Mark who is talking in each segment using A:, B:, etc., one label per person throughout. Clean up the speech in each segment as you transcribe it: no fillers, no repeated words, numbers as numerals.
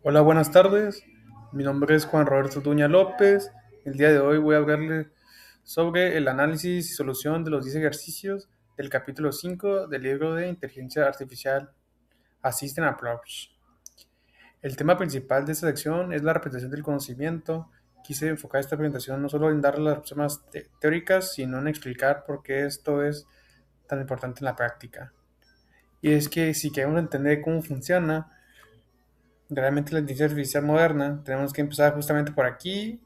A: Hola, buenas tardes. Mi nombre es Juan Roberto Duña López. El día de hoy voy a hablarle sobre el análisis y solución de los 10 ejercicios del capítulo 5 del libro de Inteligencia Artificial Assistant Approach. El tema principal de esta sección es la representación del conocimiento. Quise enfocar esta presentación no solo en dar las temas teóricas, sino en explicar por qué esto es tan importante en la práctica. Y es que si queremos entender cómo funciona realmente la inteligencia artificial moderna, tenemos que empezar justamente por aquí.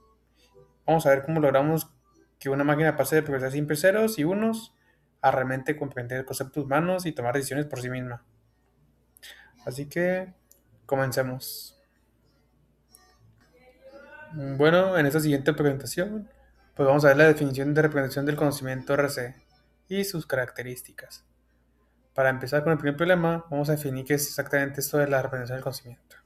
A: Vamos a ver cómo logramos que una máquina pase de procesar siempre ceros y unos a realmente comprender conceptos humanos y tomar decisiones por sí misma. Así que comencemos. Bueno, en esta siguiente presentación, pues vamos a ver la definición de representación del conocimiento RC y sus características. Para empezar con el primer problema, vamos a definir qué es exactamente esto de la representación del conocimiento.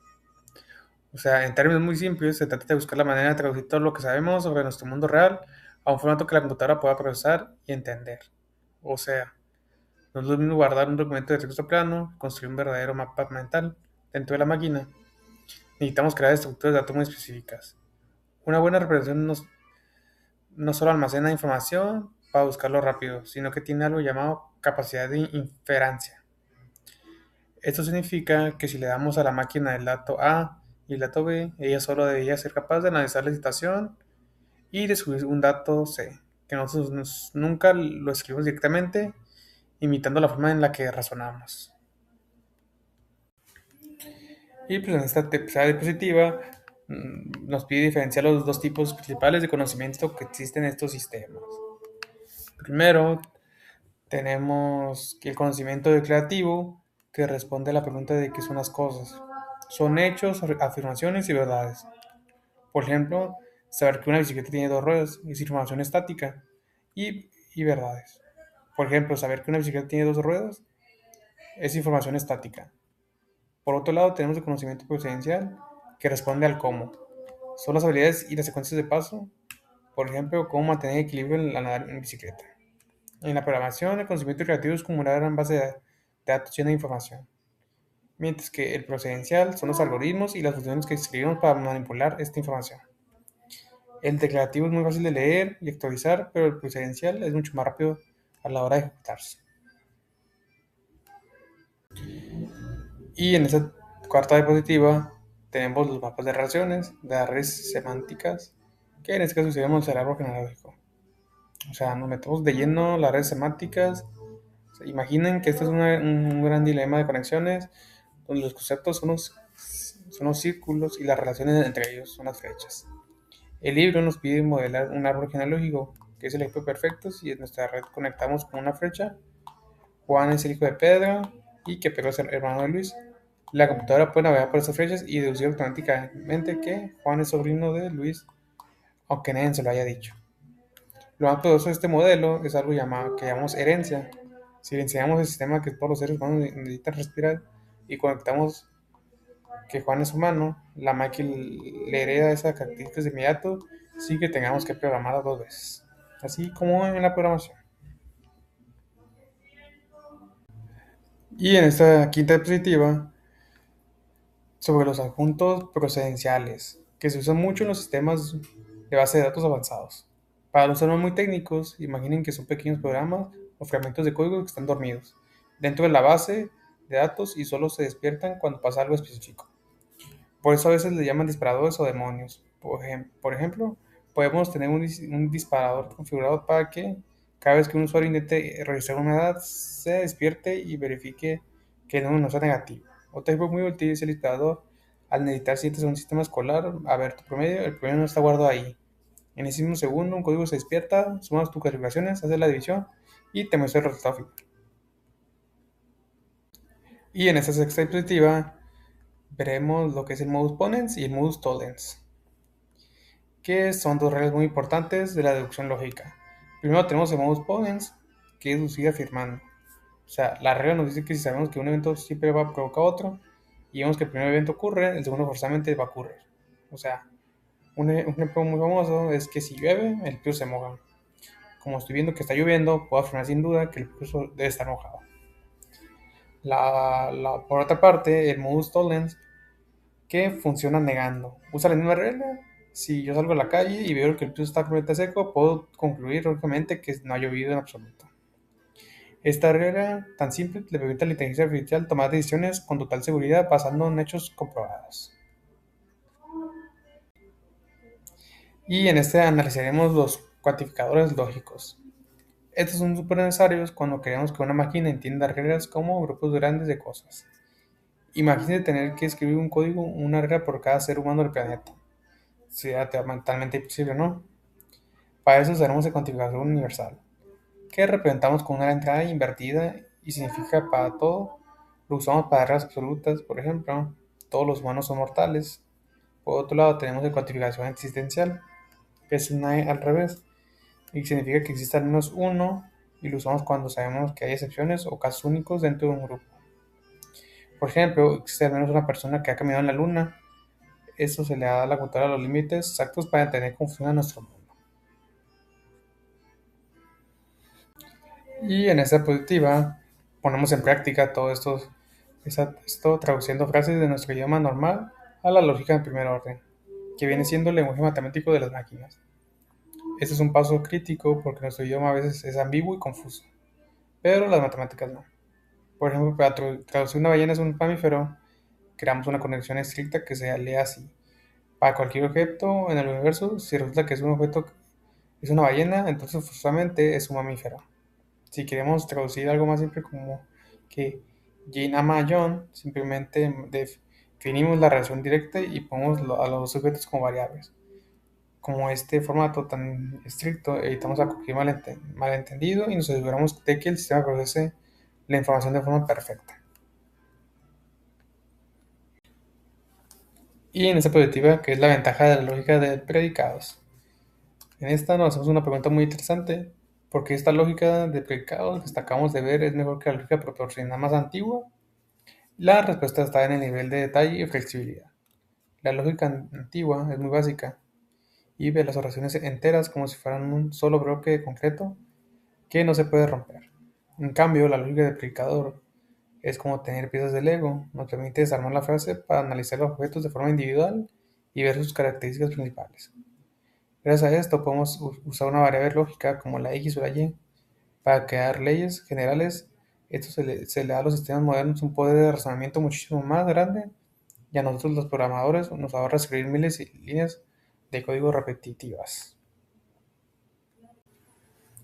A: O sea, en términos muy simples, se trata de buscar la manera de traducir todo lo que sabemos sobre nuestro mundo real a un formato que la computadora pueda procesar y entender. O sea, no es lo mismo guardar un documento de texto plano, construir un verdadero mapa mental dentro de la máquina. Necesitamos crear estructuras de datos muy específicas. Una buena representación no solo almacena información para buscarlo rápido, sino que tiene algo llamado capacidad de inferencia. Esto significa que si le damos a la máquina el dato A y el dato B, ella solo debería ser capaz de analizar la situación y descubrir un dato C, que nosotros nunca lo escribimos directamente, imitando la forma en la que razonamos. Y pues en esta tercera diapositiva nos pide diferenciar los dos tipos principales de conocimiento que existen en estos sistemas. Primero, tenemos el conocimiento declarativo, que responde a la pregunta de qué son las cosas. Son hechos, afirmaciones y verdades. Por ejemplo, saber que una bicicleta tiene dos ruedas es información estática y verdades. Por ejemplo, saber que una bicicleta tiene dos ruedas es información estática. Por otro lado, tenemos el conocimiento procedencial, que responde al cómo. Son las habilidades y las secuencias de paso. Por ejemplo, cómo mantener equilibrio en la nadar en bicicleta. En la programación, el conocimiento creativo es como una gran base de datos llena de información. Mientras que el procedencial son los algoritmos y las funciones que escribimos para manipular esta información. El declarativo es muy fácil de leer y actualizar, pero el procedencial es mucho más rápido a la hora de ejecutarse. Y en esta cuarta diapositiva tenemos los mapas de relaciones de las redes semánticas, que en este caso usaríamos el árbol genealógico. O sea, nos metemos de lleno en las redes semánticas. O sea, imaginen que esto es un gran dilema de conexiones, donde los conceptos son los círculos y las relaciones entre ellos son las flechas. El libro nos pide modelar un árbol genealógico, que es el ejemplo perfecto si en nuestra red conectamos con una flecha. Juan es el hijo de Pedro y que Pedro es el hermano de Luis. La computadora puede navegar por esas flechas y deducir automáticamente que Juan es sobrino de Luis, aunque nadie se lo haya dicho. Lo más poderoso de este modelo es algo que llamamos herencia. Si le enseñamos al sistema que todos los seres humanos necesitan respirar y conectamos que Juan es humano, la máquina le hereda esas características de inmediato sin que tengamos que programarla dos veces. Así como en la programación. Y en esta quinta diapositiva, sobre los adjuntos procedenciales, que se usan mucho en los sistemas de base de datos avanzados. Para los temas muy técnicos, imaginen que son pequeños programas o fragmentos de código que están dormidos dentro de la base de datos y solo se despiertan cuando pasa algo específico. Por eso a veces le llaman disparadores o demonios. Por ejemplo, podemos tener un disparador configurado para que cada vez que un usuario intente registrar una edad, se despierte y verifique que el número no sea negativo. Otro ejemplo muy útil es el disparador. Al necesitar citas en un sistema escolar, a ver tu promedio, el promedio no está guardado ahí. En ese mismo segundo, un código se despierta, sumas tus calificaciones, haces la división y te muestra el resultado final. Y en esta sexta diapositiva veremos lo que es el modus ponens y el modus tollens, que son dos reglas muy importantes de la deducción lógica. Primero tenemos el modus ponens, que es deducir afirmando. O sea, la regla nos dice que si sabemos que un evento siempre va a provocar otro, y vemos que el primer evento ocurre, el segundo forzosamente va a ocurrir. O sea, un ejemplo muy famoso es que si llueve, el piso se moja. Como estoy viendo que está lloviendo, puedo afirmar sin duda que el piso debe estar mojado. Por otra parte, el modus tollens, que funciona negando. Usa la misma regla. Si yo salgo a la calle y veo que el piso está completamente seco, puedo concluir lógicamente que no ha llovido en absoluto. Esta regla tan simple le permite a la inteligencia artificial tomar decisiones con total seguridad basando en hechos comprobados. Y en este analizaremos los cuantificadores lógicos. Estos son súper necesarios cuando queremos que una máquina entienda reglas como grupos grandes de cosas. Imagínate tener que escribir un código, una regla por cada ser humano del planeta. Sería totalmente imposible, ¿no? Para eso usaremos el cuantificador universal, que representamos con una entrada invertida y significa para todo. Lo usamos para reglas absolutas, por ejemplo, todos los humanos son mortales. Por otro lado, tenemos el cuantificación existencial, que es una E al revés, y significa que existe al menos uno, y lo usamos cuando sabemos que hay excepciones o casos únicos dentro de un grupo. Por ejemplo, existe al menos una persona que ha caminado en la luna. Eso se le da a la computadora los límites exactos para entender cómo funciona nuestro mundo. Y en esta diapositiva ponemos en práctica todo esto traduciendo frases de nuestro idioma normal a la lógica en primer orden, que viene siendo el lenguaje matemático de las máquinas. Este es un paso crítico porque nuestro idioma a veces es ambiguo y confuso, pero las matemáticas no. Por ejemplo, para traducir una ballena es un mamífero, creamos una conexión estricta que se lee así. Para cualquier objeto en el universo, si resulta que es un objeto, es una ballena, entonces forzosamente es un mamífero. Si queremos traducir algo más simple como que Jane ama a John, simplemente definimos la relación directa y ponemos a los sujetos como variables. Como este formato tan estricto, evitamos a cualquier malentendido y nos aseguramos de que el sistema procese la información de forma perfecta. Y en esta perspectiva, que es la ventaja de la lógica de predicados. En esta nos hacemos una pregunta muy interesante, porque esta lógica de predicados que acabamos de ver es mejor que la lógica proporcional más antigua. La respuesta está en el nivel de detalle y flexibilidad. La lógica antigua es muy básica y ve las oraciones enteras como si fueran un solo bloque concreto que no se puede romper. En cambio, la lógica del predicador es como tener piezas de Lego, nos permite desarmar la frase para analizar los objetos de forma individual y ver sus características principales. Gracias a esto podemos usar una variable lógica como la X o la Y para crear leyes generales. Esto se le da a los sistemas modernos un poder de razonamiento muchísimo más grande y a nosotros los programadores nos ahorra escribir miles de líneas de código repetitivas.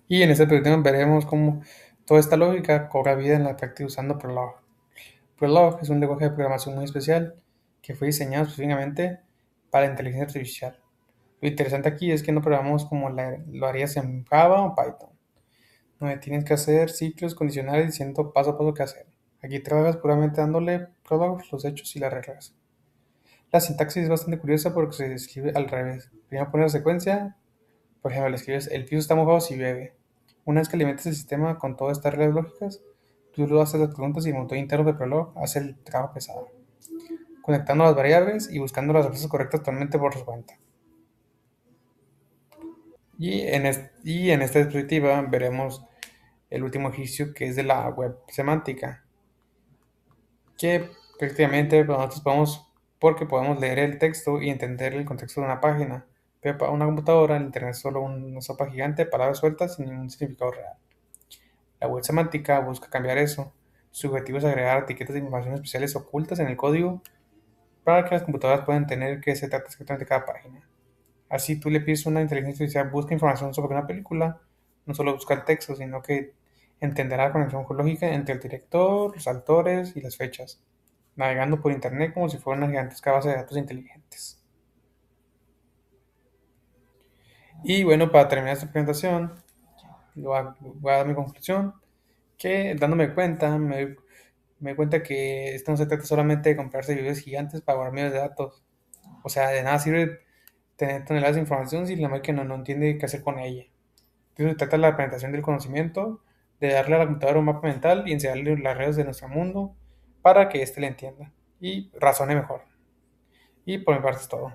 A: Y en este perspectiva veremos cómo toda esta lógica cobra vida en la práctica usando Prolog. Prolog es un lenguaje de programación muy especial que fue diseñado específicamente para la inteligencia artificial. Lo interesante aquí es que no programamos como lo harías en Java o Python, donde tienes que hacer ciclos condicionales diciendo paso a paso qué hacer. Aquí trabajas puramente dándole Prolog los hechos y las reglas. La sintaxis es bastante curiosa porque se escribe al revés. Primero pones la secuencia, por ejemplo, le escribes el piso está mojado si llueve. Una vez que alimentas el sistema con todas estas reglas lógicas, tú lo haces las preguntas y el motor interno de Prolog hace el trabajo pesado, conectando las variables y buscando las respuestas correctas totalmente por su cuenta. Y en esta diapositiva veremos el último ejercicio que es de la web semántica, que prácticamente nosotros podemos, porque podemos leer el texto y entender el contexto de una página, pero para una computadora el internet es solo una sopa gigante de palabras sueltas sin ningún significado real. La web semántica busca cambiar eso. Su objetivo es agregar etiquetas de información especiales ocultas en el código para que las computadoras puedan entender qué se trata exactamente de cada página. Así tú le pides a una inteligencia artificial busca información sobre una película, no solo busca el texto, sino que entenderá la conexión lógica entre el director, los actores y las fechas, navegando por internet como si fuera una gigantesca base de datos inteligentes. Y bueno, para terminar esta presentación, voy a dar mi conclusión, que dándome cuenta, me doy cuenta que esto no se trata solamente de comprar servidores gigantes para guardar millones de datos. O sea, de nada sirve tener toneladas de información si la máquina no entiende qué hacer con ella. Entonces se trata de la presentación del conocimiento, de darle a la computadora un mapa mental y enseñarle las redes de nuestro mundo para que éste le entienda y razone mejor. Y por mi parte es todo.